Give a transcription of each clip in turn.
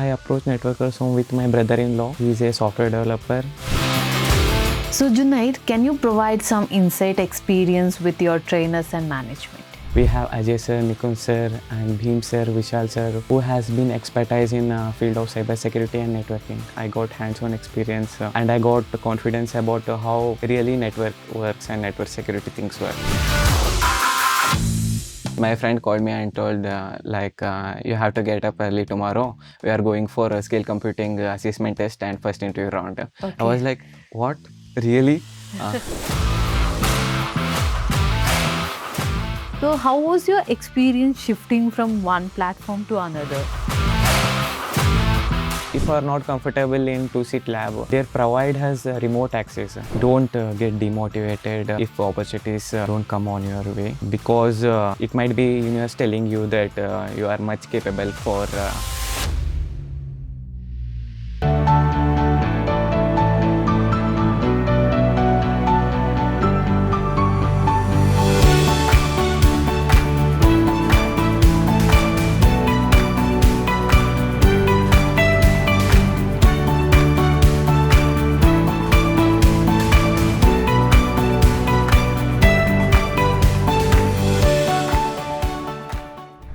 approached networkers home with my brother-in-law. He is a software developer. So Junaid, can you provide some insight experience with your trainers and management? We have Ajay sir, Nikun sir and Bhim sir, Vishal sir who has been expertise in field of cybersecurity and networking. I got hands-on experience and I got confidence about how really network works and network security things work. My friend called me and told you have to get up early tomorrow. We are going for a skill computing assessment test and first interview round. Okay. I was like, what? Really? So how was your experience shifting from one platform to another? If you are not comfortable in two-seat lab, they provide us remote access. Don't get demotivated if opportunities don't come on your way, because it might be universe telling you that you are much capable for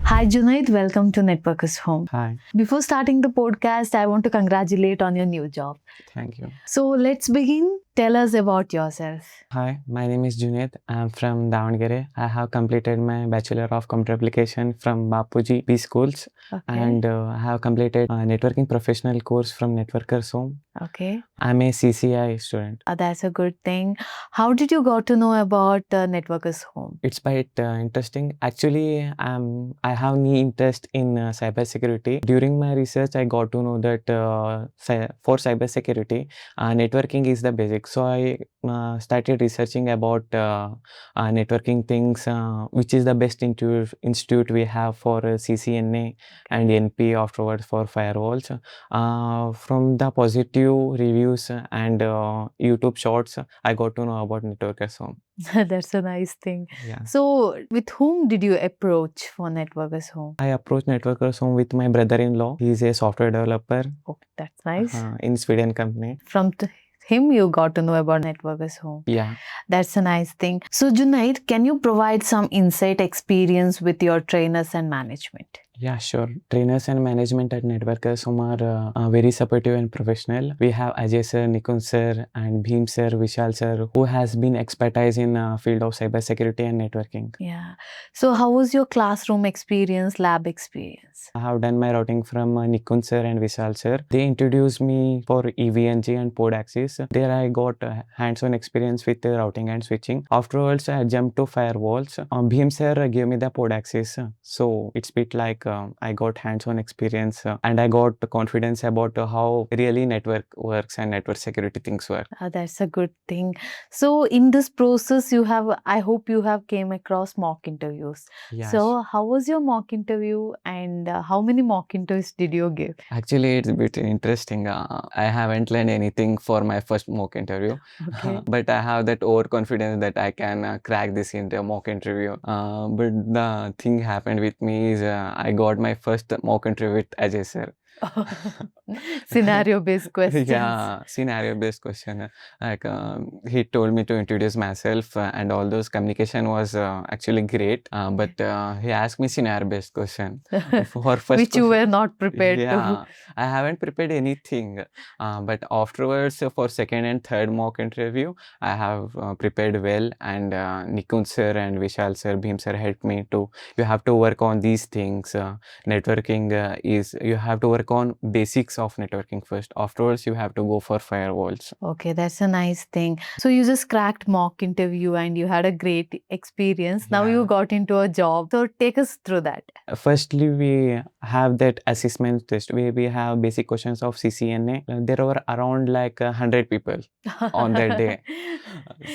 Hi Junaid, welcome to Networkers Home. Hi. Before starting the podcast, I want to congratulate on your new job. Thank you. So let's begin. Tell us about yourself. Hi, my name is Junaid. I am from Davanagere. I have completed my Bachelor of Computer Application from Bapuji B Schools, and I have completed a networking professional course from Networkers Home. Okay. I'm a CCIE student. That's a good thing. How did you got to know about Networkers Home? It's quite interesting. Actually, I have any interest in cybersecurity. During my research, I got to know that for cybersecurity, networking is the basic. So I started researching about networking things, which is the best institute we have for CCNA and NP afterwards for firewalls. From the positive reviews and YouTube shorts, I got to know about Networkers Home. That's a nice thing. Yeah. So with whom did you approach for Networkers Home? I approached Networkers Home with my brother-in-law. He is a software developer Oh, that's nice. in Sweden company. From him you got to know about Networkers Home. Yeah. That's a nice thing. So Junaid, can you provide some insight experience with your trainers and management? Yeah, sure. Trainers and management at Networkers Home are very supportive and professional. We have Ajay sir, Nikun sir and Bhim sir, Vishal sir who has been expertise in field of cybersecurity and networking. Yeah. So how was your classroom experience, lab experience? I have done my routing from Nikun sir and Vishal sir. They introduced me for EVNG and pod access. There I got hands-on experience with routing and switching. Afterwards, I jumped to firewalls. Bhim sir gave me the pod access. So it's a bit like I got hands-on experience and I got confidence about how really network works and network security things work. That's a good thing. So in this process, I hope you have came across mock interviews. Yes. So how was your mock interview and how many mock interviews did you give? Actually, it's a bit interesting. I haven't learned anything for my first mock interview. Okay. But I have that overconfidence that I can crack this into a mock interview. But the thing happened with me is I got my first mock interview with Ajay sir. Scenario based questions. Yeah, scenario based question. He told me to introduce myself and all those communication was actually great. But he asked me scenario based question for first Which you were not prepared yeah, to. I haven't prepared anything. But afterwards for second and third mock interview, I have prepared well, and Nikun sir and Vishal sir, Bhim sir helped me to. You have to work on these things. Networking is you have to work on basics of networking first. Afterwards, you have to go for firewalls. Okay, that's a nice thing. So you just cracked mock interview and you had a great experience. Now you Yeah. got into a job. So take us through that. Firstly, we have that assessment test where we have basic questions of CCNA. There were around like 100 people on that day.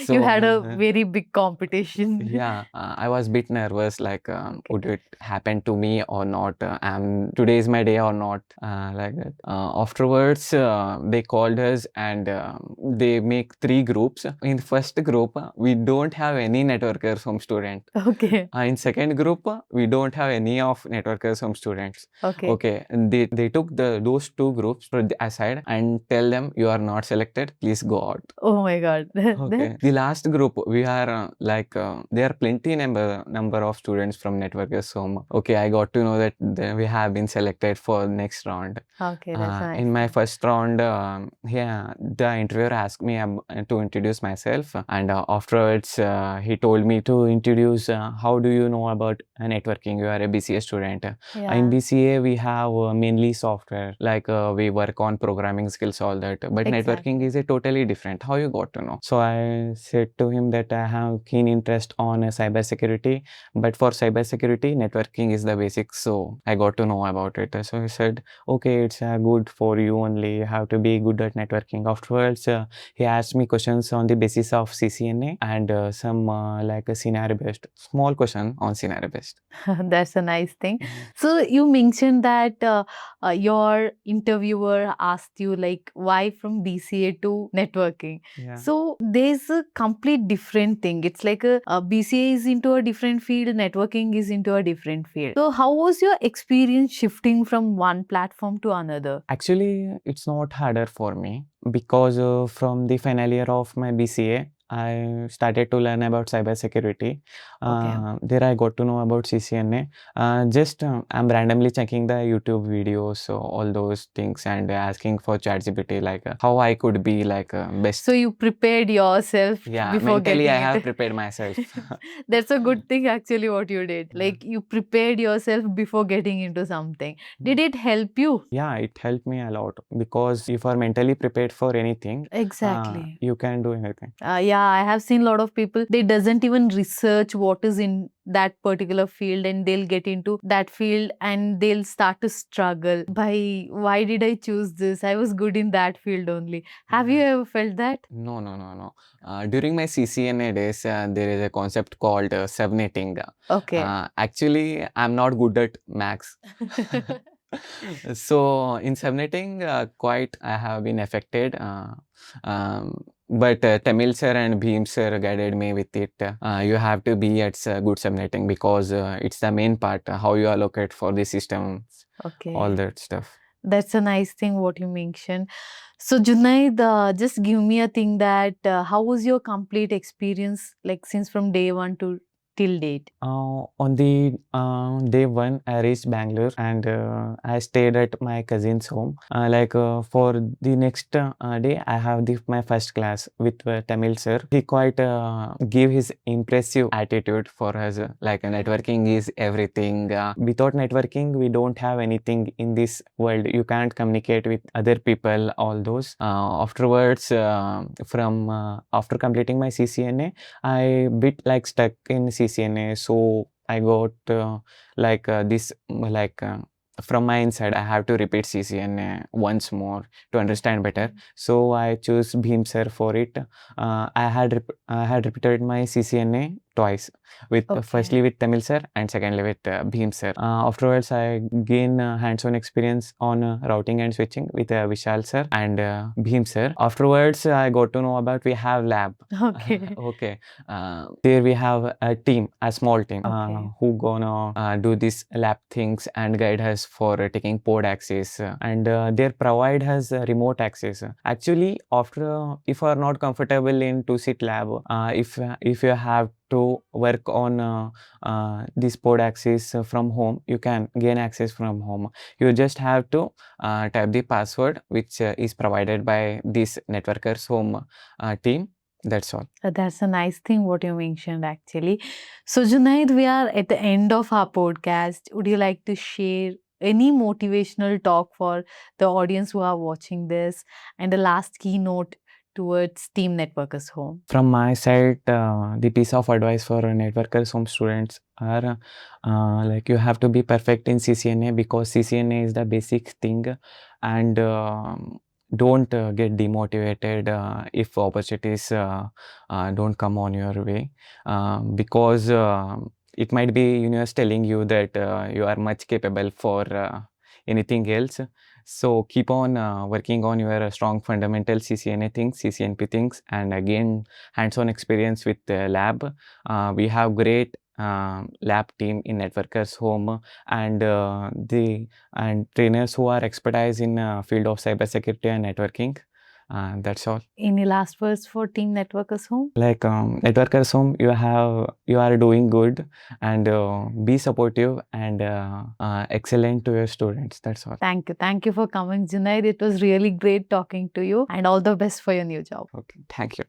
So You had a very big competition. yeah, I was a bit nervous, like would it happen to me or not? Today is my day or not? like that. Afterwards, they called us and they make 3 groups. In first group, we don't have any networkers from student. Okay. In second group, we don't have any of networkers from students. Okay. Okay, and they took those 2 groups aside and tell them you are not selected. Please go out. Oh my God. Okay. The last group, we are there are plenty number of students from networkers. So okay, I got to know that we have been selected for next round. Okay, that's nice. In my first round, yeah, the interviewer asked me to introduce myself, and afterwards he told me to introduce how do you know about networking? You are a BCA student. Yeah. In BCA, we have mainly software, like we work on programming skills, all that. But networking is a totally different. How you got to know? So I said to him that I have keen interest on cybersecurity, but for cybersecurity, networking is the basics. So I got to know about it. So he said, okay, it's good for you only. You have to be good at networking. Afterwards, he asked me questions on the basis of CCNA and some like a scenario based, small question on scenario based. That's a nice thing. So you mentioned that your interviewer asked you like why from BCA to networking. Yeah. So there's a complete different thing. It's like a BCA is into a different field, networking is into a different field. So how was your experience shifting from one platform to another? Actually, it's not harder for me because from the final year of my BCA, I started to learn about cybersecurity. There I got to know about CCNA. Just I'm randomly checking the YouTube videos, so all those things, and asking for ChatGPT like how I could be like best. So you prepared yourself Yeah, before mentally getting I have it. prepared myself. That's a good thing actually what you did. Yeah. Like you prepared yourself before getting into something. Did it help you? Yeah, it helped me a lot because if you are mentally prepared for anything, Exactly. you can do anything. Yeah, I have seen a lot of people, they doesn't even research what is in that particular field and they'll get into that field and they'll start to struggle by why did I choose this? I was good in that field only. Have you ever felt that? No. During my CCNA days, there is a concept called subnetting. Okay. Actually, I'm not good at maths. So in subnetting, quite I have been affected. But Tamil sir and Bhim sir guided me with it. You have to be at good subnetting because it's the main part, how you allocate for the system, Okay. all that stuff. That's a nice thing what you mentioned. So Junaid, just give me a thing that how was your complete experience like since from day one to till date? On the day 1, I reached Bangalore and I stayed at my cousin's home. For the next day, I have my first class with Tamil sir. He quite gave his impressive attitude for us. Networking is everything. Without networking, we don't have anything in this world. You can't communicate with other people, all those. Afterwards, after completing my CCNA, I bit like stuck in CCNA, so I got from my inside I have to repeat CCNA once more to understand better. So I chose Bhim sir for it. I had repeated my CCNA twice, with firstly with Tamil sir and secondly with Bhim sir. Afterwards, I gain hands-on experience on routing and switching with Vishal sir and Bhim sir. Afterwards, I got to know about we have lab. Okay. Okay. There we have a team, a small team, who gonna do this lab things and guide us for taking pod access, and they provide us remote access. Actually, after if you are not comfortable in 2-seat lab, if you have to work on this pod access from home, you can gain access from home. You just have to type the password which is provided by this networkers home team. That's all. That's a nice thing what you mentioned actually. So Junaid, we are at the end of our podcast. Would you like to share any motivational talk for the audience who are watching this and the last keynote towards Team Networkers Home? From my side, the piece of advice for networkers home students are you have to be perfect in CCNA because CCNA is the basic thing, and don't get demotivated if opportunities don't come on your way, because it might be universe telling you that you are much capable for anything else. So keep on working on your strong fundamental CCNA things, CCNP things, and gain hands-on experience with lab. We have great lab team in Networkers Home, and trainers who are expertise in field of cybersecurity and networking. That's all. Any last words for Team Networkers Home? Like Networkers Home, you are doing good, and be supportive and excellent to your students. That's all. Thank you. Thank you for coming, Junaid. It was really great talking to you, and all the best for your new job. Okay, thank you.